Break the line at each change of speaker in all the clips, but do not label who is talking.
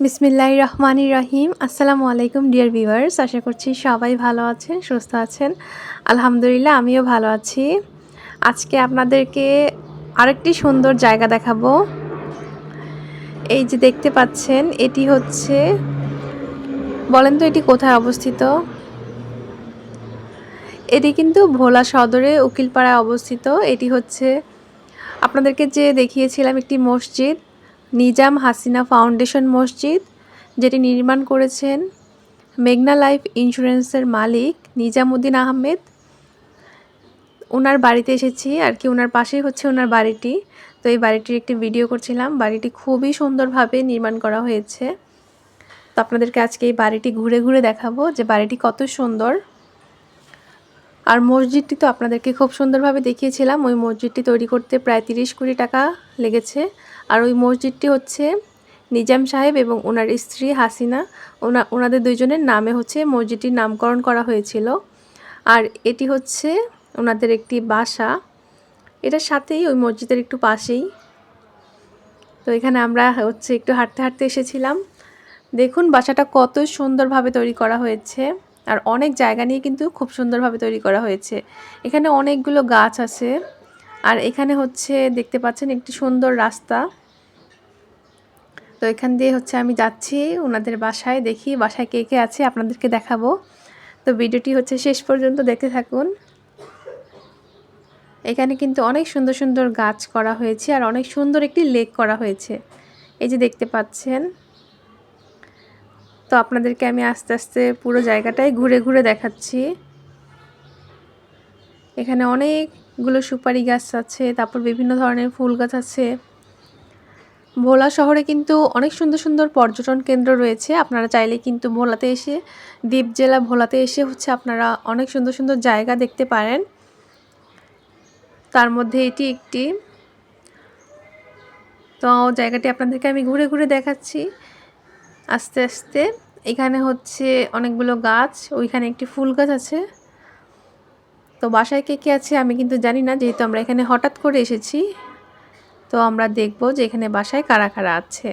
বিসমিল্লাহির রহমানির রহিম। আসসালামু আলাইকুম ডিয়ার ভিউয়ার্স, আশা করছি সবাই ভালো আছেন, সুস্থ আছেন। আলহামদুলিল্লাহ আমিও ভালো আছি। আজকে আপনাদেরকে আরেকটি সুন্দর জায়গা দেখাবো। এই যে দেখতে পাচ্ছেন, এটি হচ্ছে, বলেন তো এটি কোথায় অবস্থিত? এটি কিন্তু ভোলা সদরে উকিলপাড়ায় অবস্থিত। এটি হচ্ছে আপনাদেরকে যে দেখিয়েছিলাম একটি মসজিদ, নিজাম হাসিনা ফাউন্ডেশন মসজিদ, যেটি নির্মাণ করেছেন মেঘনা লাইফ ইন্স্যুরেন্সের মালিক নিজামুদ্দিন আহমেদ। ওনার বাড়িতে এসেছি আর কি, ওনার পাশেই হচ্ছে ওনার বাড়িটি। তো এই বাড়িটির একটি ভিডিও করছিলাম। বাড়িটি খুবই সুন্দরভাবে নির্মাণ করা হয়েছে। তো আপনাদেরকে আজকে এই বাড়িটি ঘুরে ঘুরে দেখাবো যে বাড়িটি কত সুন্দর। আর মসজিদটি তো আপনাদেরকে খুব সুন্দরভাবে দেখিয়েছিলাম। ওই মসজিদটি তৈরি করতে প্রায় 30 কোটি টাকা লেগেছে। আর ওই মসজিদটি হচ্ছে নিজাম সাহেব এবং ওনার স্ত্রী হাসিনা, ওনাদের দুইজনের নামে হচ্ছে মসজিদটির নামকরণ করা হয়েছিল। আর এটি হচ্ছে ওনাদের একটি বাসা, এটার সাথেই ওই মসজিদের একটু পাশেই। তো এখানে আমরা হচ্ছে একটু হাঁটতে হাঁটতে এসেছিলাম। দেখুন বাসাটা কত সুন্দরভাবে তৈরি করা হয়েছে। আর অনেক জায়গা নিয়ে কিন্তু খুব সুন্দরভাবে তৈরি করা হয়েছে। এখানে অনেকগুলো গাছ আছে। আর এখানে হচ্ছে দেখতে পাচ্ছেন একটি সুন্দর রাস্তা। তো এখান দিয়ে হচ্ছে আমি যাচ্ছি ওনাদের বাসায়, দেখি বাসায় কে কে আছে আপনাদেরকে দেখাবো। তো ভিডিওটি হচ্ছে শেষ পর্যন্ত দেখতে থাকুন। এখানে কিন্তু অনেক সুন্দর সুন্দর গাছ করা হয়েছে আর অনেক সুন্দর একটি লেক করা হয়েছে, এই যে দেখতে পাচ্ছেন। তো আপনাদেরকে আমি আস্তে আস্তে পুরো জায়গাটাই ঘুরে ঘুরে দেখাচ্ছি। এখানে অনেকগুলো সুপারি গাছ আছে, তারপর বিভিন্ন ধরনের ফুল গাছ আছে। ভোলা শহরে কিন্তু অনেক সুন্দর সুন্দর পর্যটন কেন্দ্র রয়েছে। আপনারা চাইলে কিন্তু ভোলাতে এসে, দ্বীপ জেলা ভোলাতে এসে হচ্ছে আপনারা অনেক সুন্দর সুন্দর জায়গা দেখতে পারেন। তার মধ্যে এটি একটি। তো জায়গাটি আপনাদেরকে আমি ঘুরে ঘুরে দেখাচ্ছি আস্তে আস্তে। এখানে হচ্ছে অনেকগুলো গাছ, ওইখানে একটি ফুল গাছ আছে। তো বাসায় কে কে আছে আমি কিন্তু জানি না, যেহেতু আমরা এখানে হঠাৎ করে এসেছি। তো আমরা দেখব যে এখানে বাসায় কারা কারা আছে।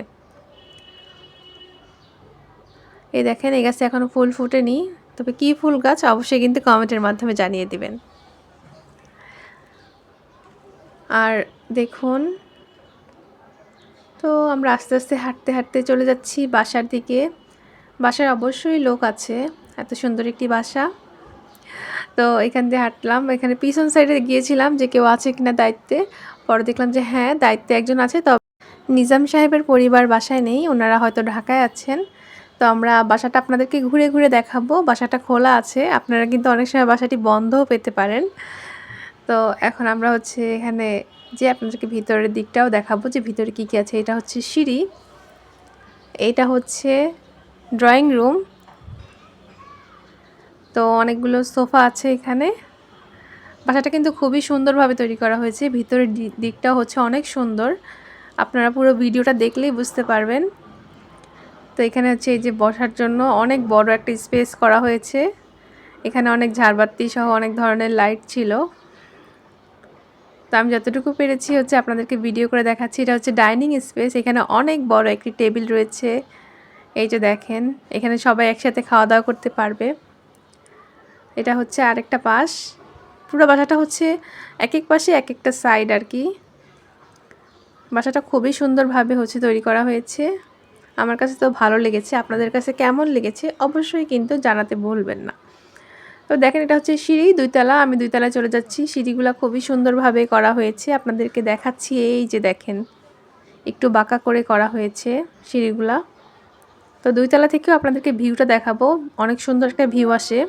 এই দেখেন, এই গাছে এখনো ফুল ফুটেনি, তবে কি ফুল গাছ অবশ্যই কিন্তু কমেন্টের মাধ্যমে জানিয়ে দিবেন। আর দেখুন, তো আমরা আস্তে আস্তে হাঁটতে হাঁটতে চলে যাচ্ছি বাসার দিকে। বাসায় অবশ্যই লোক আছে, এত সুন্দর একটি বাসা। তো এখান দিয়ে হাঁটলাম, এখানে পিছন সাইডে গিয়েছিলাম যে কেউ আছে কিনা দায়িত্বে। পরে দেখলাম যে হ্যাঁ, দায়িত্বে একজন আছে। তবে নিজাম সাহেবের পরিবার বাসায় নেই, ওনারা হয়তো ঢাকায় আছেন। তো আমরা বাসাটা আপনাদেরকে ঘুরে ঘুরে দেখাবো। বাসাটা খোলা আছে, আপনারা কিন্তু অনেক সময় বাসাটি বন্ধও পেতে পারেন। তো এখন আমরা হচ্ছে এখানে যে আপনাদেরকে ভিতরের দিকটাও দেখাবো যে ভিতরে কী কী আছে। এটা হচ্ছে সিঁড়ি, এইটা হচ্ছে ড্রয়িং রুম। তো অনেকগুলো সোফা আছে এখানে। বাসাটা কিন্তু খুবই সুন্দরভাবে তৈরি করা হয়েছে। ভিতরের দিকটা হচ্ছে অনেক সুন্দর, আপনারা পুরো ভিডিওটা দেখলেই বুঝতে পারবেন। তো এখানে হচ্ছে এই যে বসার জন্য অনেক বড় একটা স্পেস করা হয়েছে। এখানে অনেক ঝাড়বাতি সহ অনেক ধরনের লাইট ছিল। তো আমি যতটুকু পেরেছি হচ্ছে আপনাদেরকে ভিডিও করে দেখাচ্ছি। এটা হচ্ছে ডাইনিং স্পেস, এখানে অনেক বড় একটি টেবিল রয়েছে। এই যে দেখেন, এখানে সবাই একসাথে খাওয়া দাওয়া করতে পারবে। এটা হচ্ছে আরেকটা পাশ। পুরো বাসাটা হচ্ছে এক এক পাশে এক একটা সাইড আর কি। বাসাটা খুবই সুন্দরভাবে হচ্ছে তৈরি করা হয়েছে। আমার কাছে তো ভালো লেগেছে, আপনাদের কাছে কেমন লেগেছে অবশ্যই কিন্তু জানাতে ভুলবেন না। তো দেখেন, এটা হচ্ছে সিঁড়ি, 2 তলা। আমি 2 তলায় চলে যাচ্ছি। সিঁড়িগুলো খুবই সুন্দরভাবে করা হয়েছে, আপনাদেরকে দেখাচ্ছি। এই যে দেখেন, একটু বাঁকা করে করা হয়েছে সিঁড়িগুলা। তো 2 তলা থেকেও আপনাদেরকে ভিউটা দেখাবো, অনেক সুন্দর একটা ভিউ আসে।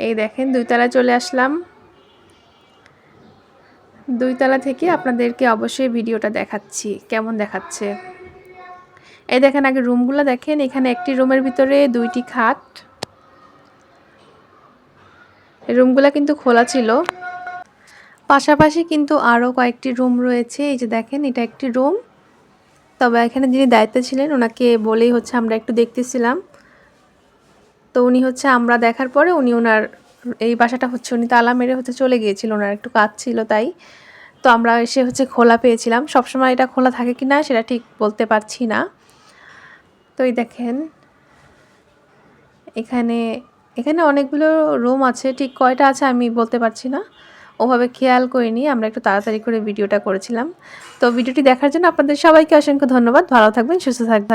এই দেখেন, 2 তলায় চলে আসলাম। 2 তলা থেকে আপনাদেরকে অবশ্যই ভিডিওটা দেখাচ্ছি কেমন দেখাচ্ছে। এই দেখেন, আগে রুমগুলো দেখেন। এখানে একটি রুমের ভিতরে 2টি খাট। রুমগুলো কিন্তু খোলা ছিল। পাশাপাশি কিন্তু আরও কয়েকটি রুম রয়েছে। এই যে দেখেন, এটা একটি রুম। তবে এখানে যিনি দায়িত্বে ছিলেন ওনাকে বলেই হচ্ছে আমরা একটু দেখতেছিলাম। তো উনি হচ্ছে আমরা দেখার পরে উনি ওনার এই বাসাটা হচ্ছে উনি তালা মেরে হচ্ছে চলে গিয়েছিল, ওনার একটু কাজ ছিল তাই। তো আমরা এসে হচ্ছে খোলা পেয়েছিলাম। সবসময় এটা খোলা থাকে কি না সেটা ঠিক বলতে পারছি না। তো এই দেখেন এখানে এখানে অনেকগুলো রুম আছে, ঠিক কয়টা আছে আমি বলতে পারছি না, ওভাবে খেয়াল করিনি, আমরা একটু তাড়াতাড়ি করে ভিডিওটা করেছিলাম। তো ভিডিওটি দেখার জন্য আপনাদের সবাইকে অসংখ্য ধন্যবাদ। ভালো থাকবেন, সুস্থ থাকবেন।